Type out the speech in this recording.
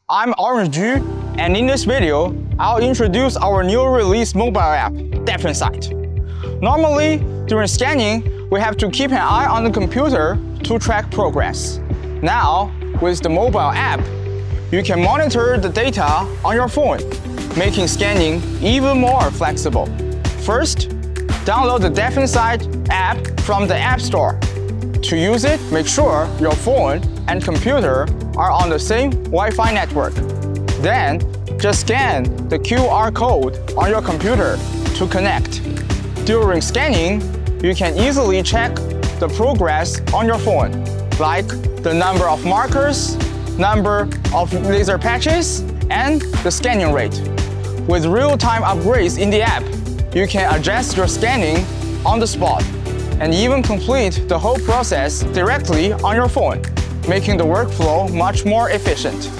I'm Orange Ju, and in this video, I'll introduce our new release mobile app, DefinSight. Normally, during scanning, we have to keep an eye on the computer to track progress. Now, with the mobile app, you can monitor the data on your phone, making scanning even more flexible. First, download the DefinSight app from the App Store. To use it, make sure your phone and computer are on the same Wi-Fi network. Then, just scan the QR code on your computer to connect. During scanning, you can easily check the progress on your phone, like the number of markers, number of laser patches, and the scanning rate. With real-time upgrades in the app, you can adjust your scanning on the spot and even complete the whole process directly on your phone, making the workflow much more efficient.